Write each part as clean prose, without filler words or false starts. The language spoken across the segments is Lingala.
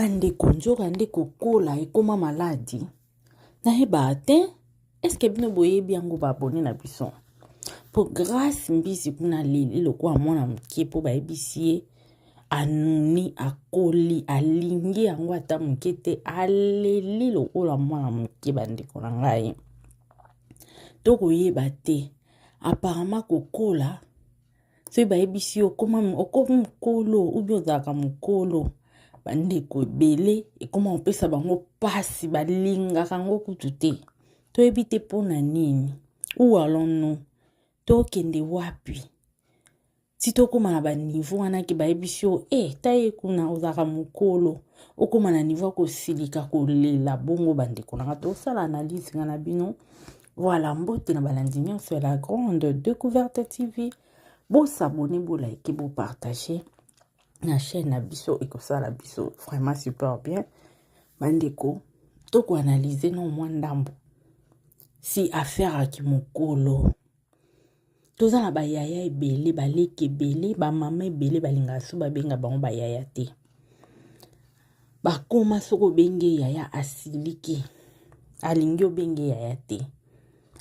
bandeko nzoka nde kokola ekoma maladi nayeba te eske bino boyebi yango baabone na biso po grâce mbisi kuna leli lokola mwana moke po bayebisi ye anuni akoli alingi yango ata moke te aleli lokola mwana moke bandeko na ngai tokoyeba te apparemment kokola soki bayebisi yo okomi mokolo ubi ozalaka mokolo bandeko ebele ekoma kopesa bango pasi balingaka yango kutu te toyebi te mpona nini ou allons-nous tokende wapi si tokóma na baniveau wana ke bayebisi yo ta ye kuna ozalaka mokolo okóma na niveau kosilika kolela bongo bandeko nanga tosala analyse nga na bino voilà mbote na balandi nyonso ya la grande découverte TV bosabone bolike bopartage na chaîne na biso ekosala biso vraiment super bien bandeko tokoanalyse no mwa ndambo si affaire aki mokolo toza na bayaya ebele baleki ebele bamama ebele balingaka so babenga bango bayaya te bakoma soko obenge yaya asiliki alingi obenge yaya te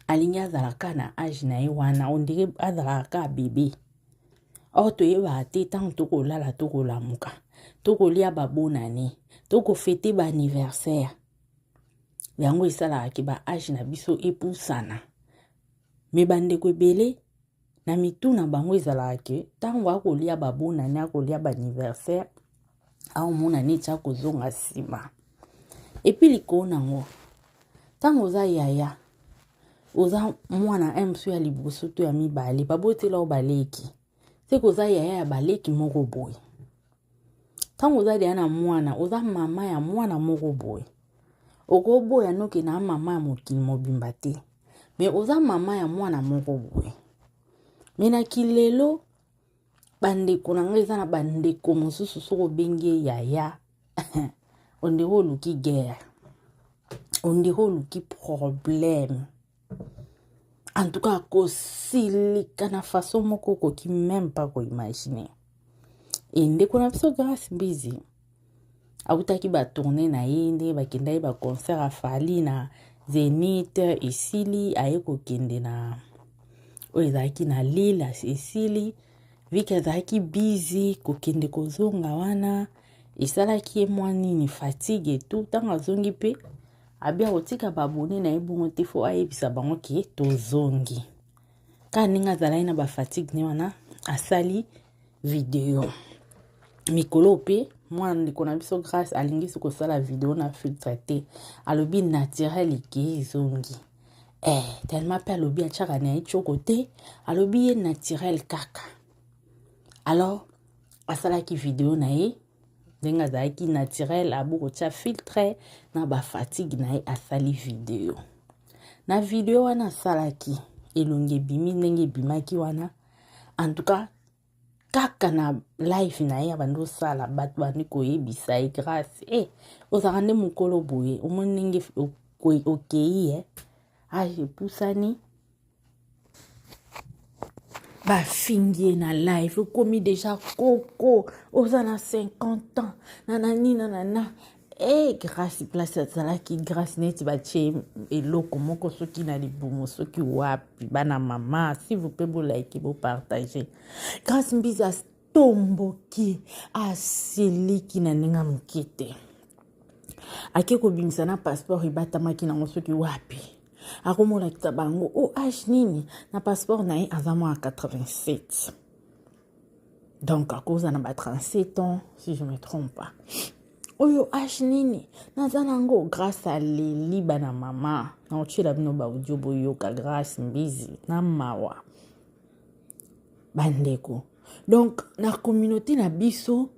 alingi azalaka na age na ye wana ondenge azalaka bebe or toyebaka te ntango tokolala tokolamuka tokolia babonane tokofete baanniversaire yango esalaka ke ba age na biso epusana me bandeko ebele na mitu na bango ezalaka ke ntango akolia babonane akolia baanniversaire aomona neti akozonga nsima epi likolo nango ntango oza yaya oza mwana mso ya liboso to ya mibale babotela o baleki se koza yaya ya baleki moko boye ntango oza deya na mwana oza mama ya mwana moko boye okoboya noke na mama ya mokili mobimba te me oza mama ya mwana moko boye me na kilelo bandeko na ngai eza na bandeko mosusu soko benge yaya ondeko oluki guerre ondeko oluki problème en tout cas kosilika na façon moko koki même pas koimagine ndeko na biso grâce mbizi autaki batourne na ye nde bakenda ye baconcert afali na Zénith esili aye kokende na oyo ezalaki na Lille esili viki azalaki busy kokende kozonga wana esalaki ye mwa nini fatigue etu ntango azongi mpe abia kotika babone na ye bongo te fo ayebisa bango ke tozongi ka ndenge azalaki na bafatigue ne wana asali video mikolo mpe mwana ndeko na biso grâce alingisi kosala video na filtre te alobi naturel eke ezongi tellement mpe alobi atiaka na ye tioko te alobi ye naturel kaka alors asalaki video na ye ndenge azalaki naturel abokotia filtre na bafatigue na ye asali video na video wana asalaki elongi ebimi ndenge ebimaki wana en tout cas kaka na live na ye abandi osala bato bandi koyebisa ye grâce ozalaka nde mokolo boye omoni ndenge okei age epusani bafingi ye na live okomi deja koko oza na 50 ans nanani nanana grâce place azalaki grâce neti batie eloko moko soki na libumu soki wapi bana mama s'il vous plaît bolike bopartage grâce mbizi atomboki asiliki na ndenge moke te ake kobimisa na passeport ebatamaki nango soki wapi akomolakisa bango age nini na passeport na ye aza mwa 87 donc akoza na ba 37 ans si je me trompe pas oyo age nini naza nango grâce à leli bana mama na otiela bino baudio boyoka grâce mbizi na mawa bandeko donc na communauté na biso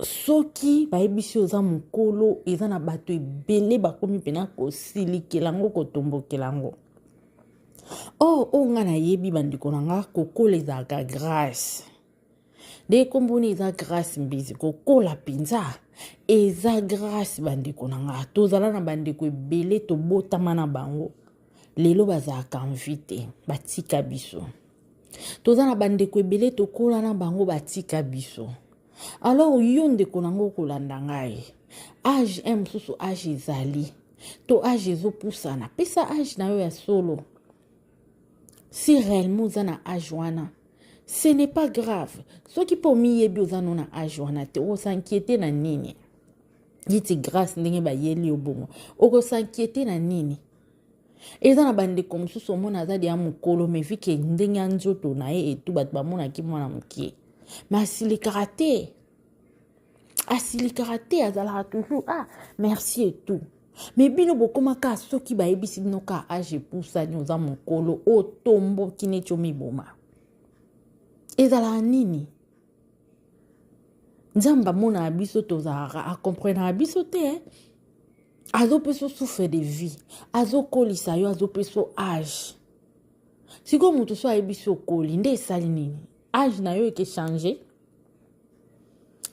soki bayebisi oza mokolo eza na bato ebele bakomi pena kosilikela yango kotombokela yango oyo nga nayebi bandeko na nga kokola ezalaka grâce nde komboni eza grâce mbizi kokola mpenza eza grâce bandeko na nga tozala na bandeko ebele tobotama na bango lelo bazalaka envie te batika biso toza na bandeko ebele tokola na bango batika biso Alors yo ndeko nango kolanda ngai age mosusu age ezali to age ezopusana pesa age na yo ya solo. Si réellement oza na age wana ce n'est pas grave. Soki po miyebi oza no na age wana te osankiete na nini yiti grâce ndenge bayeli yo bongo okosankiete na nini. Eza na bandeko mosusu omona azali ya mokolo me vike ndenge ya nzoto na ye etu bato bamonaki mwana mokie me asilikaka te. Asilikaka te azalaka toujours merci et tout. Mais bino bokomaka soki bayebisi bino ka age epusani oza mokolo otomboki neti omiboma ezalaka nini. Nzambe amonaka biso tozalaka akomprenaka biso te azopeso souffre de vie azokolisa yo azopeso age. Siko mutu so ayebisi okoli nde esali nini age na yo eke change.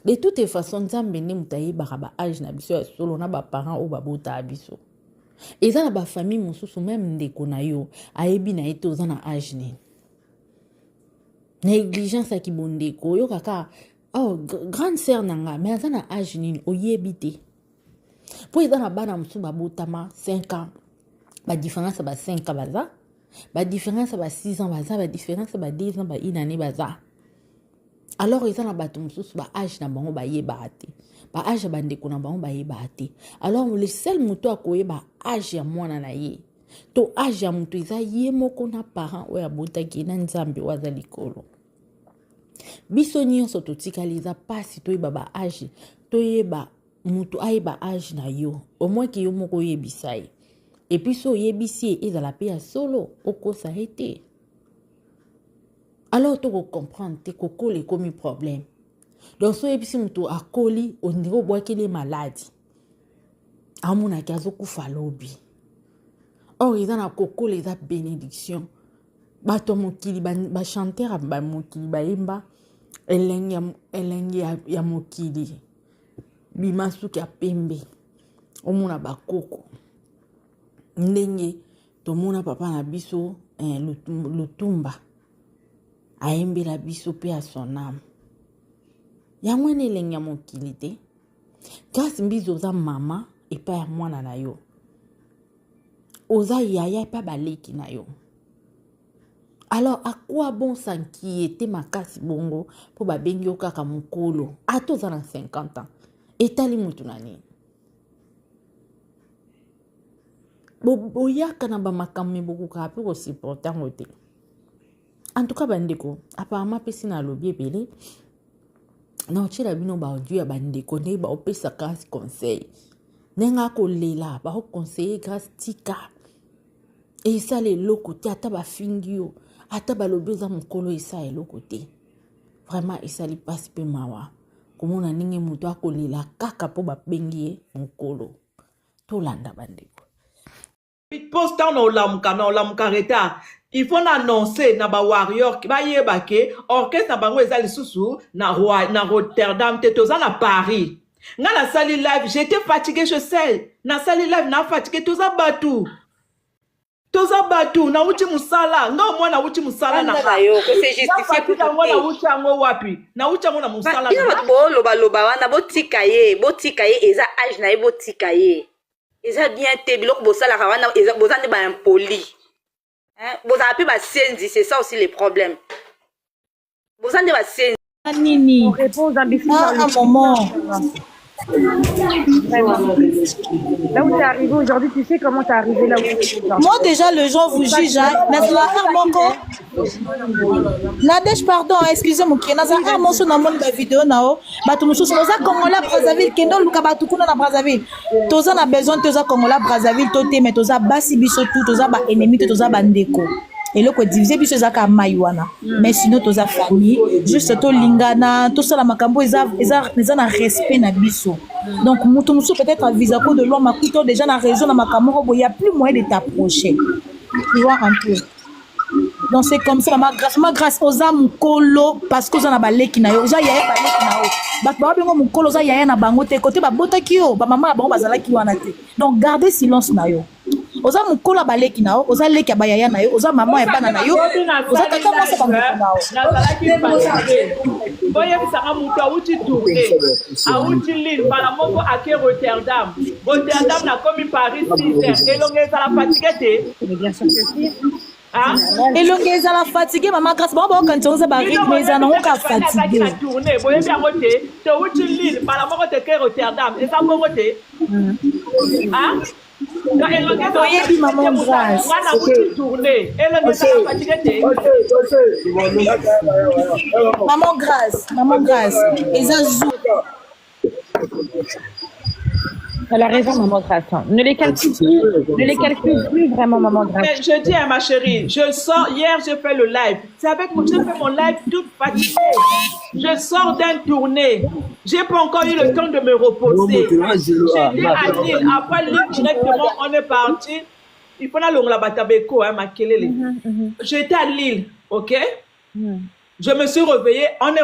De toute façon nzambe nde mutu ayebaka ba age na biso ya solo na baparent oyo babotaka biso. Eza na bafamille mosusu meme ndeko na yo ayebi na ye te oza na age nini. Négligence aki bondeko oyo kaka grande sœur nanga mais aza na age nini oyebi te. Po eza na bana mosusu babotama 5 ans ba différence ba 5 ans baza ba différence ba 6 ans baza ba différence ba 10 ans ba 1 année baza. Alors eza na bato mosusu ba age na bango bayebaka te ba age bandeko na bango bayebaka te. Alors le seul moto akoyeba age ya mwana na ye to age ya moto eza ye moko na parent oyo abotaki na nzambe oyo aza likolo. Biso nyonso totikali eza pasi toyeba ba age toyeba moto ayeba age na yo au moins ki yo moko oyebisa ye et puis so oyebisi ye ezala pe ya solo okosa ye te. Alors tu comprends te kokoli ekomi problème. Donc so yebisi moto akoli ondire obwakeli maladi amonaki azokufa lobi. Or eza na kokoli eza bénédiction. Bato mokili bachanteur ba mokili bayemba elenge ya mokili bimasuki ya pembe omona bakoko ndenge tomona papa na biso lutumba ayembela biso pe ya son âme yango ene elenge ya mokili te. Grâce mbizo oza mama epa ya mwana na yo oza yaya epa baleki na yo. Alors à quoi bon s'inquiéter makasi bongo po babengi yo kaka mokolo ata oza na 50 ans etali mutu na nini. Boyaka na bamakambo bokoka pe kosupporta ngo te. En tout cas bandeko apparemment pesi na lobi ebele na otila bino ba audio ya bandeko nde ba opesa kasi conseil nenga kolela ba conseiller grâce tika et ça les lokote ata ba fingi yo ata ba lobi za mokolo esa eloko te. Vraiment esali passe pe mawa komona ninge mutu akolela kaka po babengi mokolo tolanda bandeko. Post na olamuka retard. Il faut annoncer na ba warrior ki ba yeba ke orchestre na bango eza lisusu na Rotterdam te toza na Paris. Nga na sali live, j'étais fatigué, je sais. Na sali live na fatigué toza batu. Toza batu na uchi musala. Nga mwana uchi musala na ba yo que c'est justifié pour toi. Na uchi ngo wapi? Na uchi ngo na musala. Ina bo loba wana botika ye eza age na ye botika ye. Eza bien te biloko bosala wana eza bozande ba impoli. Vous avez pas senzi, c'est ça aussi les problèmes. Vous avez pas senzi. Nini. Un moment. Là où tu es arrivé aujourd'hui, tu sais comment tu es arrivé là où tu es. Moi déjà le gens vous jugent. Nadège pardon, excusez-moi qui naza armoso na monde vidéo nao. Batu mususu oza Kongola Brazzaville kendo luka batu kuna na Brazzaville. Toza na besoin toza Kongola Brazzaville tote mais toza basi biso tout toza ba ennemi toza bandeko. Et le quoi diviser biso zaka maywana. Mais sinon toza famille, juste to lingana, to sala makambo eza na respect na biso. Donc mutu musu peut-être à visa ko de loin makuto déjà na raison na makambo il y a plus moyen de t'approcher. Tu vois un peu. Donc c'est comme ça ma grâce aux âmes kolo parce que za na baleki na yo za yaya baleki na yo ba ba bengo mukolo za yaya na bango te côté ba botaki yo ba mama na bango bazala ki wana te. Donc gardez silence na yo. oza mokolo baleki na yo oza leki ya bayaya na yo oza mama ya bana na yo oza tata mwasi bandeko na yo nazalaki fatigué boyebisaka moto awuti tourne awuti lille mbala moko ake rotterdam nakomi paris 6h elongo ezala fatigué te elongo ezala fatigué mama grâce bango baokanisa oza barythme eza nango ka fatigué na tourne boyebi yango te towuti lille mbala moko teke rotterdam eza bongo te toyebi maman grâce maman grâce eza zu Elle a raison, maman Grâce. Ne les calcule plus vraiment, maman Grâce. Mais je dis à ma chérie, je sors, hier j'ai fait le live. C'est avec moi, j'ai fait mon live toute fatiguée. Je sors d'un tournée. J'ai pas encore eu le temps de me reposer. J'étais à Lille. Après Lille, directement, on est parti. Il faut aller la Batabeko, ma kelele. J'étais à Lille, ok? Je me suis réveillée. On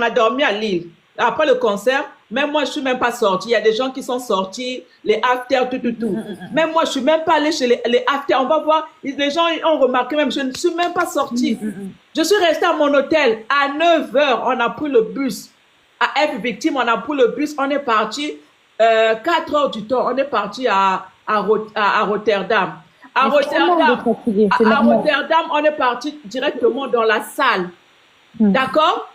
a dormi à Lille. Après le concert, même moi, je ne suis même pas sortie. Il y a des gens qui sont sortis, les afters, tout. Même moi, je ne suis même pas allée chez les afters. On va voir, les gens ont remarqué même, je ne suis même pas sortie. Je suis restée à mon hôtel. À 9h, on a pris le bus. À F Victime, on a pris le bus. On est parti 4 heures du temps. On est parti à Rotterdam. À Rotterdam, on est parti directement dans la salle. D'accord?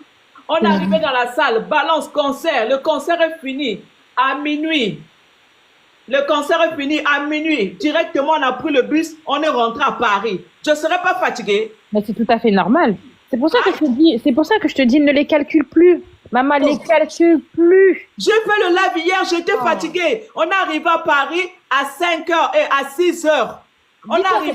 On est arrivé dans la salle, balance, concert. Le concert est fini à minuit. Le concert est fini à minuit. Directement, on a pris le bus, on est rentré à Paris. Je ne serais pas fatiguée. Mais c'est tout à fait normal. C'est pour ça que je te dis, ne les calcule plus. Maman, les calcule plus. J'ai fait le live hier, j'étais fatiguée. On est arrivé à Paris à 5h et à 6h. On a fait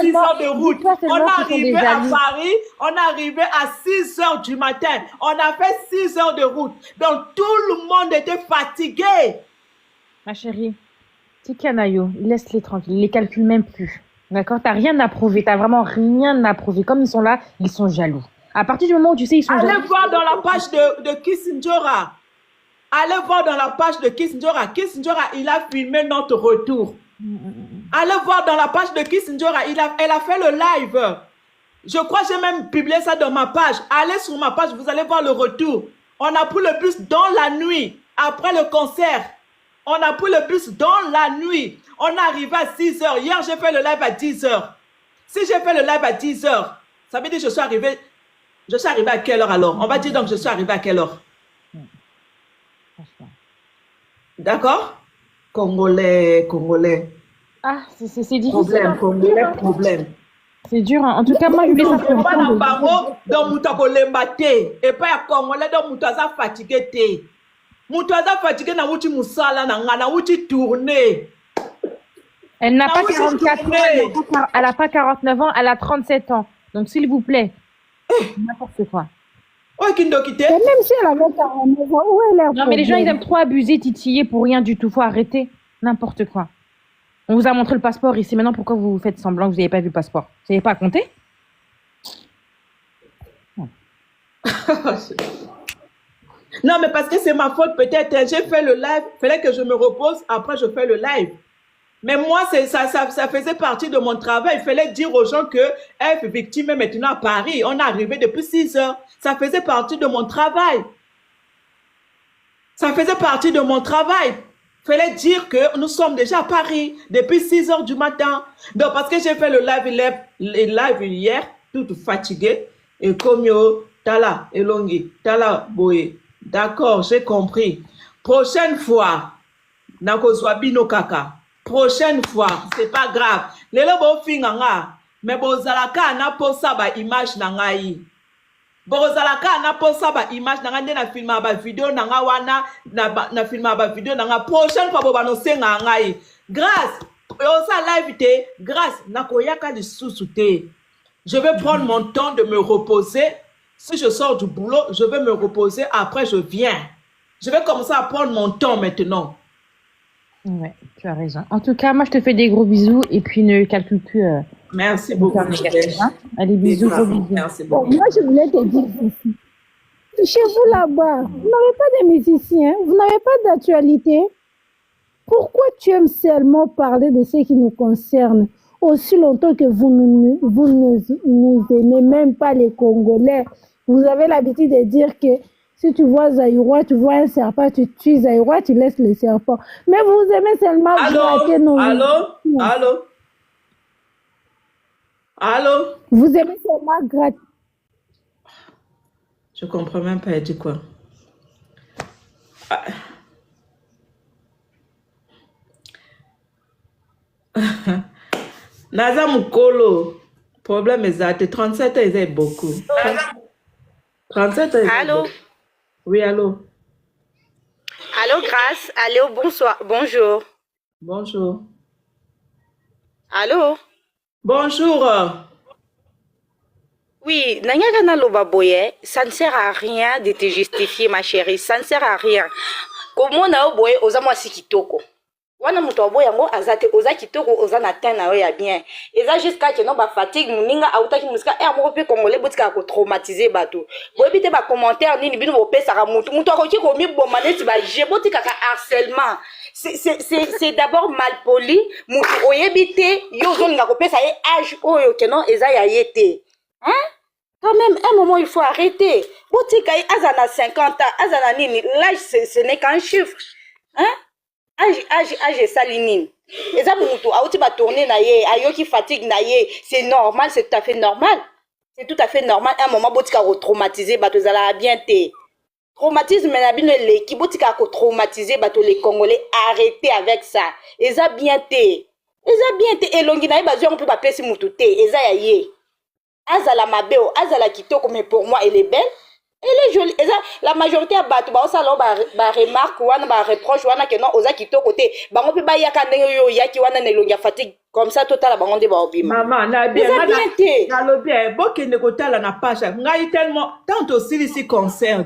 6 heures de route. On est arrivé à Paris, on est arrivé à 6 heures du matin. On a fait 6 heures de route. Donc tout le monde était fatigué. Ma chérie, Tikanayo, laisse-les tranquilles, ils les calculent même plus. D'accord? T'as rien à prouver, t'as vraiment rien à prouver. Comme ils sont là, ils sont jaloux. À partir du moment où tu sais, ils sont jaloux. Allez voir dans la page de Kissingera. Allez voir dans la page de Kissingera. Kissingera, il a filmé notre retour. Allez voir dans la page de Kissingera, elle a fait le live. Je crois que j'ai même publié ça dans ma page. Allez sur ma page, vous allez voir le retour. On a pris le bus dans la nuit, après le concert. On a pris le bus dans la nuit. On est arrivé à 6 heures. Hier, j'ai fait le live à 10 heures. Si j'ai fait le live à 10 heures, ça veut dire que je suis arrivé à quelle heure alors? On va dire donc je suis arrivé à quelle heure? D'accord? Congolais. Ah, c'est difficile. Problème. C'est dur. Hein. En tout cas, moi, je voulais ça pour entendre. Donc, Moutakolemba te. Et pas à Congolais, donc Moutaza fatigué te. Moutaza fatigué na wuti musala na wuti tourner. Elle n'a pas 44 ans, elle n'a pas 49 ans, elle a 37 ans. Donc, s'il vous plaît, n'importe quoi. Oh, Kindokite. Même si elle avait 49 ans, où est leur Non, mais les gens, ils aiment trop abuser, titiller pour rien du tout. Faut arrêter. N'importe quoi. On vous a montré le passeport ici. Maintenant, pourquoi vous faites semblant que vous n'avez pas vu le passeport? Vous n'avez pas à compter? Non, mais parce que c'est ma faute peut-être. J'ai fait le live. Il fallait que je me repose. Après, je fais le live. Mais moi, ça faisait partie de mon travail. Il fallait dire aux gens que F Victime est maintenant à Paris. On est arrivé depuis 6 heures. Ça faisait partie de mon travail. Ça faisait partie de mon travail. Il fallait dire que nous sommes déjà à Paris depuis 6 heures du matin. Donc, parce que j'ai fait le live hier, toute fatiguée. Et comme yo, tala, elongi, tala, boye. D'accord, j'ai compris. Prochaine fois, nakozwa bino kaka. Prochaine fois, c'est pas grave. Lelo bo finganga, mais bozalaka na posa ba image na ngai. Bozalaka na posa ba image na ngai na filma ba video na nga wana na filma ba video na nga. Prochaine fois bo banosenga ngai. Grâce, osa live te, grâce nakoyaka lisusu te. Je vais prendre mon temps de me reposer. Si je sors du boulot, je vais me reposer. Après, je viens. Je vais commencer à prendre mon temps maintenant. Ouais, tu as raison. En tout cas, moi, je te fais des gros bisous et puis ne calcule plus. Merci beaucoup. Allez, bisous, gros bisous. Merci beaucoup. Moi, je voulais te dire ceci. Chez vous là-bas, vous n'avez pas de musiciens, vous n'avez pas d'actualité. Pourquoi tu aimes seulement parler de ce qui nous concerne aussi longtemps que vous ne nous aimez même pas les Congolais? Vous avez l'habitude de dire que si tu vois Zaïrois, tu vois un serpent, tu tues Zaïrois, tu laisses le serpent. Mais vous aimez seulement gratter nos... Allô? Vous aimez seulement gratter... Je comprends même pas, elle dit quoi? Naza Mukolo, problème exact, 37 ans, c'est beaucoup. 37 ans. Allô? Oui, allô? Allô, Grâce? Allô, bonsoir. Bonjour. Bonjour. Allô? Bonjour. Oui, Nanyaka na loba boye, ça ne sert à rien de te justifier, ma chérie. Ça ne sert à rien. Comment na boye, oza mwasi kitoko. Wana muto boye yango azate oza kitoko oza na ten na yo ya bien. Eza jusqu'à que non ba fatigue muninga autaki musika e amoko pe congolais botika ko traumatiser bato. Boye bite ba commentaire nini bino bo pesa ka mutu. Muto akoki ko mi bomba neti ba je botika ka harcèlement. C'est d'abord mal poli. Mutu oyebite yo zoninga ko pesa ye âge oyo que non eza ya yete. Hein? Quand même, un moment, il faut arrêter. Botika azana 50 ans, azana nini. L'âge, ce n'est qu'un chiffre. Hein? Âge, salinine. Et ça, mutu, aouti ba tourner na ye, ayoki fatigue na ye. C'est normal, c'est tout à fait normal. C'est tout à fait normal. Un moment, botika ko traumatiser, bato zala bien te. Traumatisme, na bino leki, botika ko traumatiser, bato les Congolais. Arrêtez avec ça. Et ça bien te. Et ça bien te. Et longi na ye, bazo, on peut pas pesi mutu te. Et ça ya ye. Azala mabeo, azala kitoko, mais pour moi, elle est belle. Elle est jolie. La majorité a battu, bah, ça, bah, remarque, ou bah, reproche, ou que non, oza kitoko, te, bah, on peut pas y a yo, yaki, wana, nelonga fatigue, comme ça, total, bah, on dit, bah, obima. Maman, na bien, na bien, bon, qu'il ne coûte la na page, n'a tellement, tant aussi, ici, concert,